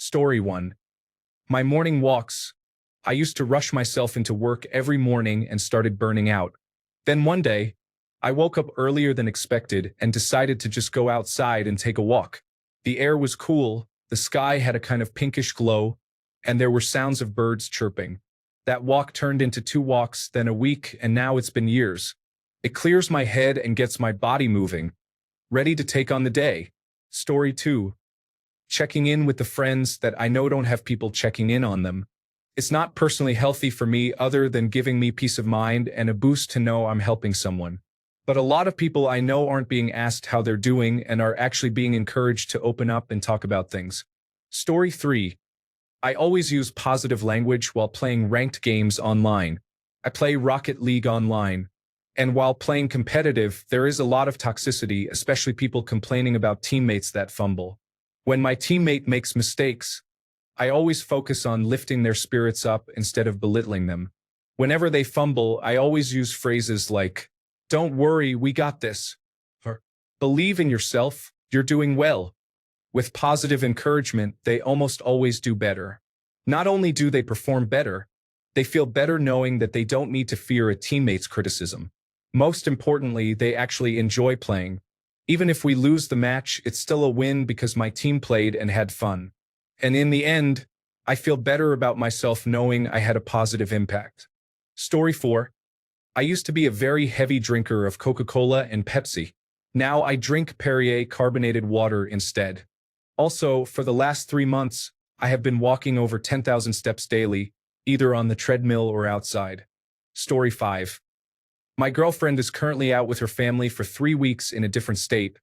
Story 1. My morning walks. I used to rush myself into work every morning and started burning out. Then one day, I woke up earlier than expected and decided to just go outside and take a walk. The air was cool, the sky had a kind of pinkish glow, and there were sounds of birds chirping. That walk turned into 2 walks, then a week, and now it's been years. It clears my head and gets my body moving, ready to take on the day. Story 2. Checking in with the friends that I know don't have people checking in on them. It's not personally healthy for me other than giving me peace of mind and a boost to know I'm helping someone. But a lot of people I know aren't being asked how they're doing and are actually being encouraged to open up and talk about things. Story 3. I always use positive language while playing ranked games online. I play Rocket League online. And while playing competitive, there is a lot of toxicity, especially people complaining about teammates that fumble. When my teammate makes mistakes, I always focus on lifting their spirits up instead of belittling them. Whenever they fumble, I always use phrases like, "Don't worry, we got this," or "Believe in yourself, you're doing well." With positive encouragement, they almost always do better. Not only do they perform better, they feel better knowing that they don't need to fear a teammate's criticism. Most importantly, they actually enjoy playing. Even if we lose the match, it's still a win because my team played and had fun. And in the end, I feel better about myself knowing I had a positive impact. Story 4. I used to be a very heavy drinker of Coca-Cola and Pepsi. Now I drink Perrier carbonated water instead. Also, for the last 3 months, I have been walking over 10,000 steps daily, either on the treadmill or outside. Story 5. My girlfriend is currently out with her family for 3 weeks in a different state,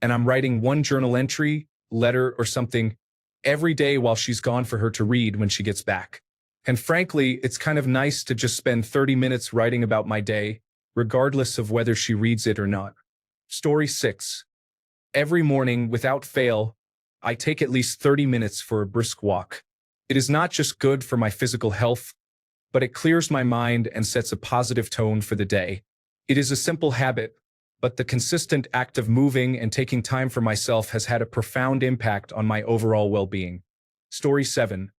and I'm writing one journal entry, letter, or something every day while she's gone for her to read when she gets back. And frankly, it's kind of nice to just spend 30 minutes writing about my day, regardless of whether she reads it or not. Story 6. Every morning, without fail, I take at least 30 minutes for a brisk walk. It is not just good for my physical health, but it clears my mind and sets a positive tone for the day. It is a simple habit, but the consistent act of moving and taking time for myself has had a profound impact on my overall well-being. Story 7.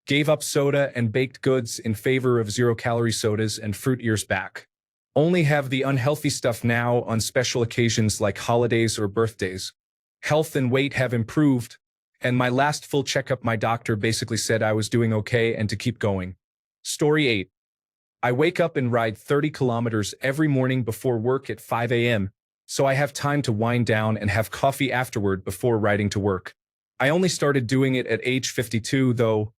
Gave up soda and baked goods in favor of zero-calorie sodas and fruit years back. Only have the unhealthy stuff now on special occasions like holidays or birthdays. Health and weight have improved, and my last full checkup my doctor basically said I was doing okay and to keep going. Story 8. I wake up and ride 30 kilometers every morning before work at 5 a.m., so I have time to wind down and have coffee afterward before riding to work. I only started doing it at age 52, though,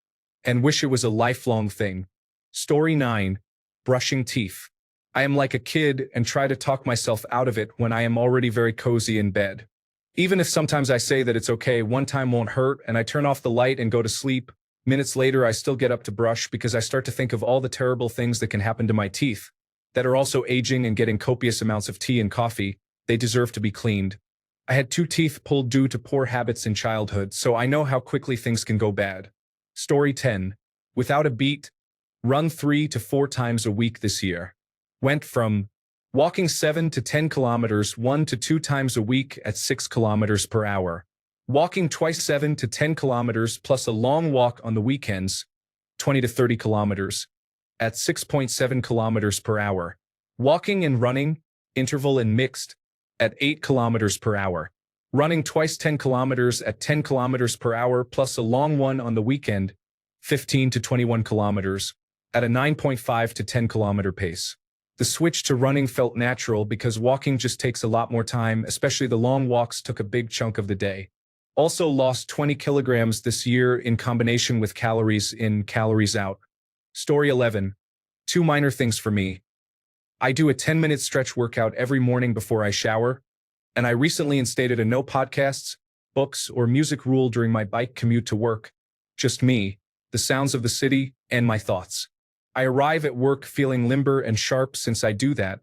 and wish it was a lifelong thing. Story 9. Brushing teeth. I am like a kid and try to talk myself out of it when I am already very cozy in bed. Even if sometimes I say that it's okay, one time won't hurt, and I turn off the light and go to sleep, minutes later I still get up to brush because I start to think of all the terrible things that can happen to my teeth, that are also aging and getting copious amounts of tea and coffee. They deserve to be cleaned. I had 2 teeth pulled due to poor habits in childhood, so I know how quickly things can go bad. Story 10. Without a beat, run 3 to 4 times a week this year. Went from walking 7 to 10 kilometers 1 to 2 times a week at 6 kilometers per hour. Walking twice 7 to 10 kilometers plus a long walk on the weekends, 20 to 30 kilometers, at 6.7 kilometers per hour. Walking and running, interval and mixed, at 8 kilometers per hour. Running twice 10 kilometers at 10 kilometers per hour plus a long one on the weekend, 15 to 21 kilometers, at a 9.5 to 10 kilometer pace. The switch to running felt natural because walking just takes a lot more time, especially the long walks took a big chunk of the day. Also lost 20 kilograms this year in combination with calories in, calories out. Story 11. 2 minor things for me. I do a 10-minute stretch workout every morning before I shower, and I recently instated a no podcasts, books, or music rule during my bike commute to work. Just me, the sounds of the city, and my thoughts. I arrive at work feeling limber and sharp since I do that,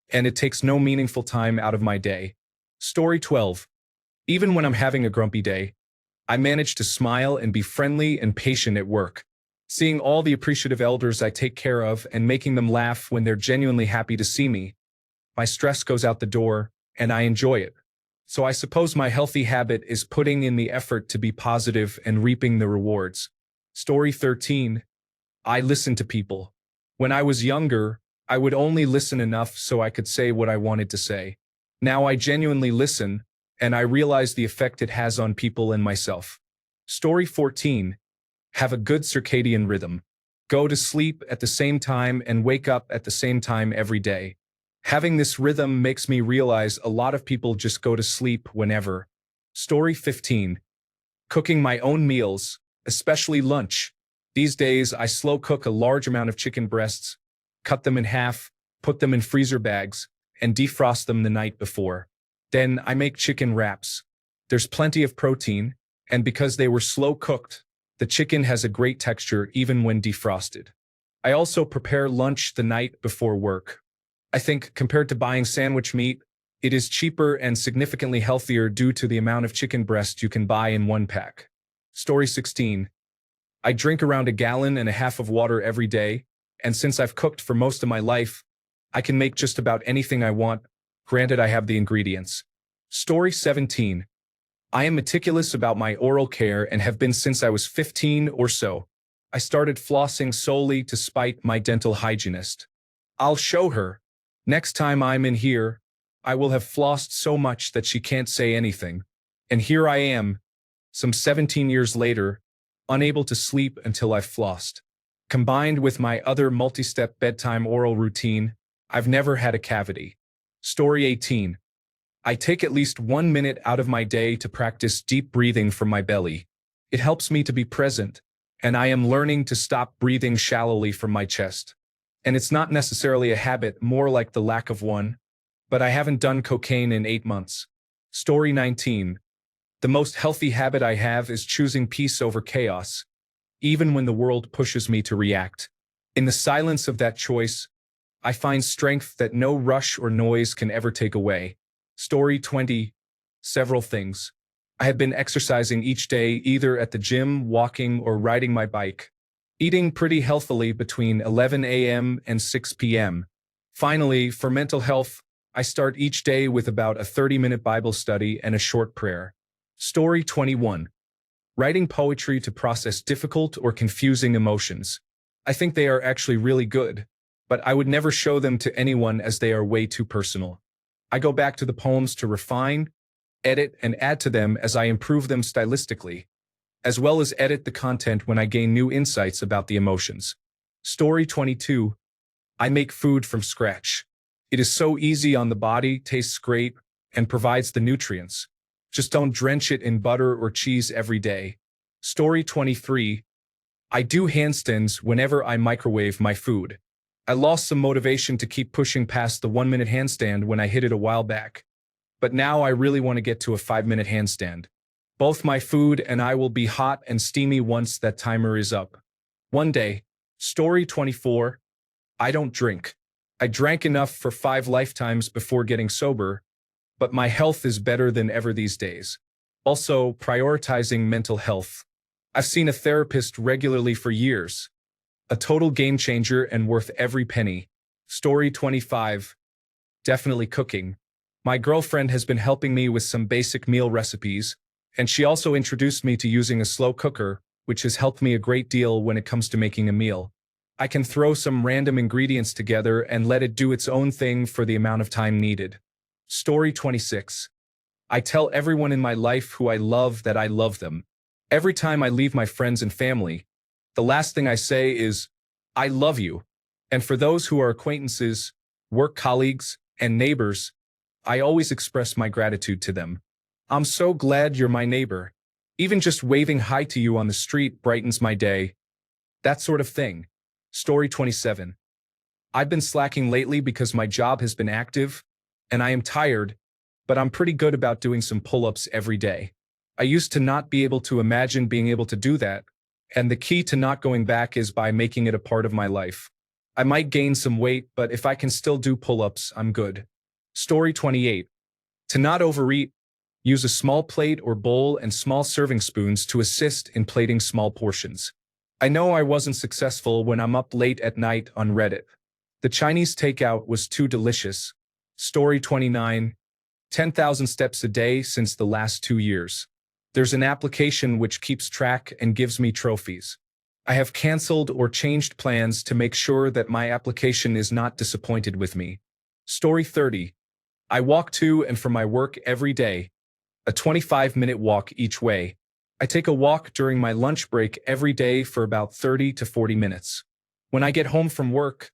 and it takes no meaningful time out of my day. Story 12. Even when I'm having a grumpy day, I manage to smile and be friendly and patient at work. Seeing all the appreciative elders I take care of and making them laugh when they're genuinely happy to see me, my stress goes out the door, and I enjoy it. So I suppose my healthy habit is putting in the effort to be positive and reaping the rewards. Story 13. I listen to people. When I was younger, I would only listen enough so I could say what I wanted to say. Now I genuinely listen, and I realize the effect it has on people and myself. Story 14. Have a good circadian rhythm. Go to sleep at the same time and wake up at the same time every day. Having this rhythm makes me realize a lot of people just go to sleep whenever. Story 15. Cooking my own meals, especially lunch. These days, I slow cook a large amount of chicken breasts, cut them in half, put them in freezer bags, and defrost them the night before. Then I make chicken wraps. There's plenty of protein, and because they were slow cooked, the chicken has a great texture even when defrosted. I also prepare lunch the night before work. I think compared to buying sandwich meat, it is cheaper and significantly healthier due to the amount of chicken breast you can buy in one pack. Story 16. I drink around 1.5 gallons of water every day, and since I've cooked for most of my life, I can make just about anything I want, granted I have the ingredients. Story 17. I am meticulous about my oral care and have been since I was 15 or so. I started flossing solely to spite my dental hygienist. I'll show her. Next time I'm in here, I will have flossed so much that she can't say anything. And here I am, some 17 years later, unable to sleep until I've flossed. Combined with my other multi-step bedtime oral routine, I've never had a cavity. Story 18. I take at least 1 minute out of my day to practice deep breathing from my belly. It helps me to be present, and I am learning to stop breathing shallowly from my chest. And it's not necessarily a habit, more like the lack of one, but I haven't done cocaine in 8 months. Story 19. The most healthy habit I have is choosing peace over chaos, even when the world pushes me to react. In the silence of that choice, I find strength that no rush or noise can ever take away. Story 20. Several things. I have been exercising each day, either at the gym, walking, or riding my bike. Eating pretty healthily between 11 a.m. and 6 p.m. Finally, for mental health, I start each day with about a 30-minute Bible study and a short prayer. Story 21. Writing poetry to process difficult or confusing emotions. I think they are actually really good, but I would never show them to anyone as they are way too personal. I go back to the poems to refine, edit, and add to them as I improve them stylistically, as well as edit the content when I gain new insights about the emotions. Story 22. I make food from scratch. It is so easy on the body, tastes great, and provides the nutrients. Just don't drench it in butter or cheese every day. Story 23. I do handstands whenever I microwave my food. I lost some motivation to keep pushing past the 1-minute handstand when I hit it a while back. But now I really want to get to a 5-minute handstand. Both my food and I will be hot and steamy once that timer is up. One day. Story 24. I don't drink. I drank enough for 5 lifetimes before getting sober, but my health is better than ever these days. Also, prioritizing mental health. I've seen a therapist regularly for years. A total game changer and worth every penny. Story 25. Definitely cooking. My girlfriend has been helping me with some basic meal recipes, and she also introduced me to using a slow cooker, which has helped me a great deal when it comes to making a meal. I can throw some random ingredients together and let it do its own thing for the amount of time needed. Story 26. I tell everyone in my life who I love that I love them. Every time I leave my friends and family, the last thing I say is, I love you. And for those who are acquaintances, work colleagues, and neighbors, I always express my gratitude to them. I'm so glad you're my neighbor. Even just waving hi to you on the street brightens my day. That sort of thing. Story 27. I've been slacking lately because my job has been active, and I am tired, but I'm pretty good about doing some pull-ups every day. I used to not be able to imagine being able to do that, and the key to not going back is by making it a part of my life. I might gain some weight, but if I can still do pull-ups, I'm good. Story 28. To not overeat, use a small plate or bowl and small serving spoons to assist in plating small portions. I know I wasn't successful when I'm up late at night on Reddit. The Chinese takeout was too delicious. Story 29. 10,000 steps a day since the last 2 years. There's an application which keeps track and gives me trophies. I have canceled or changed plans to make sure that my application is not disappointed with me. Story 30. I walk to and from my work every day, a 25-minute walk each way. I take a walk during my lunch break every day for about 30 to 40 minutes. When I get home from work,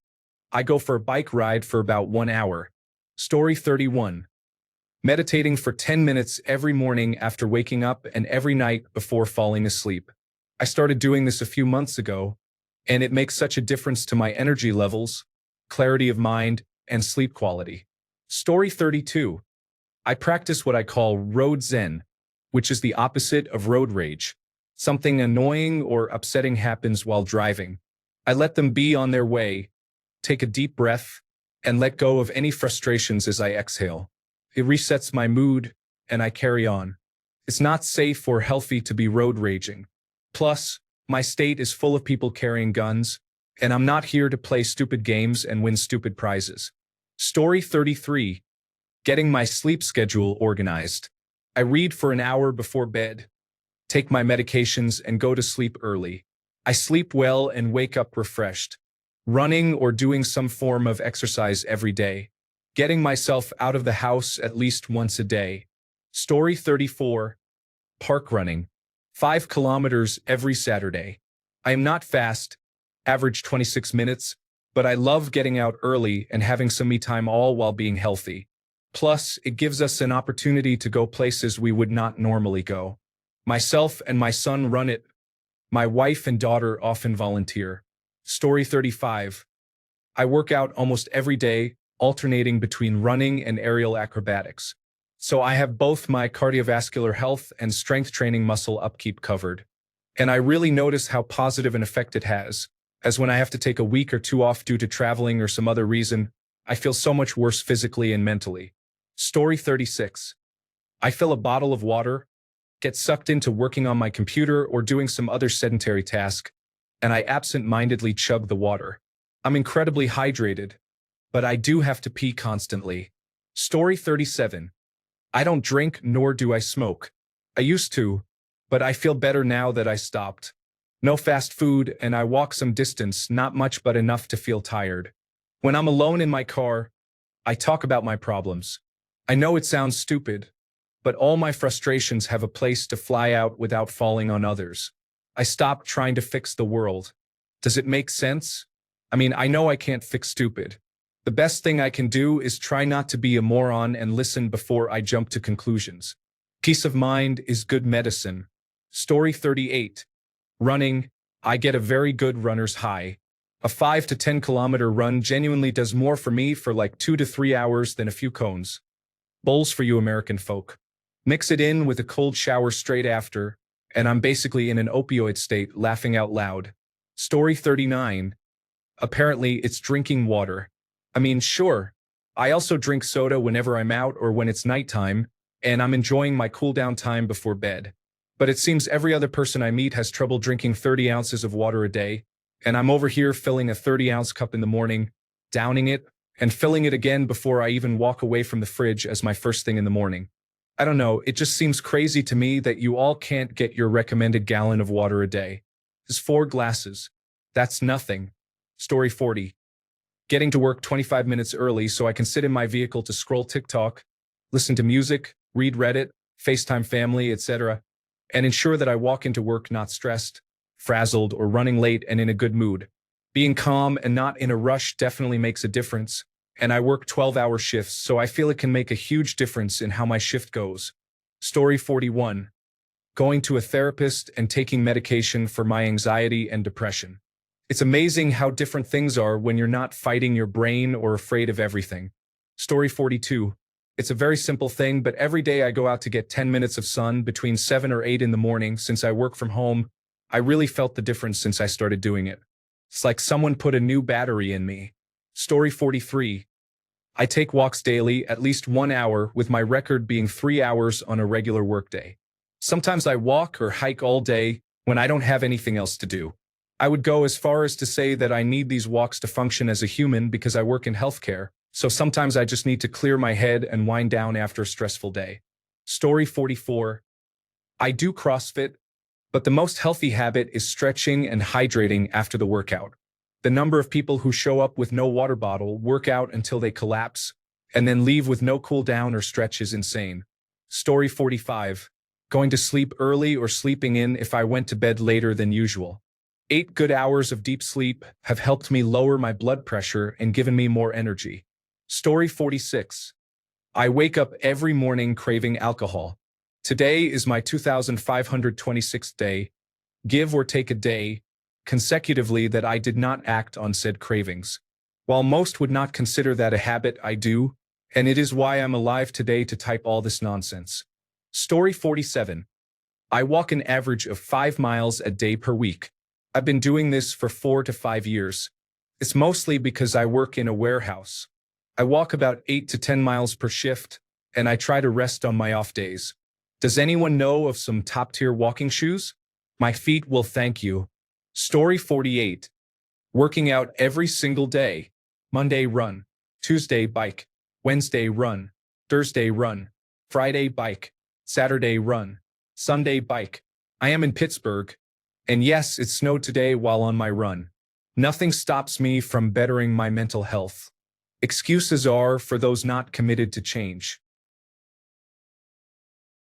I go for a bike ride for about 1 hour. Story 31. Meditating for 10 minutes every morning after waking up and every night before falling asleep. I started doing this a few months ago, and it makes such a difference to my energy levels, clarity of mind, and sleep quality. Story 32. I practice what I call road zen, which is the opposite of road rage. Something annoying or upsetting happens while driving. I let them be on their way, take a deep breath, and let go of any frustrations as I exhale. It resets my mood, and I carry on. It's not safe or healthy to be road raging. Plus, my state is full of people carrying guns, and I'm not here to play stupid games and win stupid prizes. Story 33. Getting my sleep schedule organized. I read for an hour before bed, take my medications, and go to sleep early. I sleep well and wake up refreshed. Running or doing some form of exercise every day. Getting myself out of the house at least once a day. Story 34. Park running. 5 kilometers every Saturday. I am not fast, average 26 minutes, but I love getting out early and having some me time all while being healthy. Plus, it gives us an opportunity to go places we would not normally go. Myself and my son run it. My wife and daughter often volunteer. Story 35. I work out almost every day, alternating between running and aerial acrobatics. So I have both my cardiovascular health and strength training muscle upkeep covered. And I really notice how positive an effect it has, as when I have to take a week or two off due to traveling or some other reason, I feel so much worse physically and mentally. Story 36. I fill a bottle of water, get sucked into working on my computer or doing some other sedentary task, and I absent-mindedly chug the water. I'm incredibly hydrated, but I do have to pee constantly. Story 37. I don't drink nor do I smoke. I used to, but I feel better now that I stopped. No fast food, and I walk some distance, not much but enough to feel tired. When I'm alone in my car, I talk about my problems. I know it sounds stupid, but all my frustrations have a place to fly out without falling on others. I stopped trying to fix the world. Does it make sense? I mean, I know I can't fix stupid. The best thing I can do is try not to be a moron and listen before I jump to conclusions. Peace of mind is good medicine. Story 38. Running. I get a very good runner's high. A 5 to 10 kilometer run genuinely does more for me for like 2 to 3 hours than a few cones. Bowls for you American folk. Mix it in with a cold shower straight after, and I'm basically in an opioid state, laughing out loud. Story 39. Apparently, it's drinking water. I mean, sure. I also drink soda whenever I'm out or when it's nighttime, and I'm enjoying my cool-down time before bed. But it seems every other person I meet has trouble drinking 30 ounces of water a day, and I'm over here filling a 30-ounce cup in the morning, downing it, and filling it again before I even walk away from the fridge as my first thing in the morning. I don't know, it just seems crazy to me that you all can't get your recommended gallon of water a day. It's 4 glasses. That's nothing. Story 40. Getting to work 25 minutes early so I can sit in my vehicle to scroll TikTok, listen to music, read Reddit, FaceTime family, etc., and ensure that I walk into work not stressed, frazzled, or running late and in a good mood. Being calm and not in a rush definitely makes a difference, and I work 12-hour shifts, so I feel it can make a huge difference in how my shift goes. Story 41. Going to a therapist and taking medication for my anxiety and depression. It's amazing how different things are when you're not fighting your brain or afraid of everything. Story 42. It's a very simple thing, but every day I go out to get 10 minutes of sun between 7 or 8 in the morning. Since I work from home, I really felt the difference since I started doing it. It's like someone put a new battery in me. Story 43. I take walks daily, at least 1 hour, with my record being 3 hours on a regular workday. Sometimes I walk or hike all day when I don't have anything else to do. I would go as far as to say that I need these walks to function as a human because I work in healthcare, So sometimes I just need to clear my head and wind down after a stressful day. Story 44. I do CrossFit, but the most healthy habit is stretching and hydrating after the workout. The number of people who show up with no water bottle, work out until they collapse, and then leave with no cool down or stretch is insane. Story 45. Going to sleep early or sleeping in if I went to bed later than usual. 8 good hours of deep sleep have helped me lower my blood pressure and given me more energy. Story 46. I wake up every morning craving alcohol. Today is my 2526th day, give or take a day, consecutively that I did not act on said cravings. While most would not consider that a habit, I do, and it is why I'm alive today to type all this nonsense. Story 47. I walk an average of 5 miles a day per week. I've been doing this for 4 to 5 years. It's mostly because I work in a warehouse. I walk about 8 to 10 miles per shift, and I try to rest on my off days. Does anyone know of some top-tier walking shoes? My feet will thank you. Story 48. Working out every single day. Monday run, Tuesday bike, Wednesday run, Thursday run, Friday bike, Saturday run, Sunday bike. I am in Pittsburgh, and yes, it snowed today while on my run. Nothing stops me from bettering my mental health. Excuses are for those not committed to change.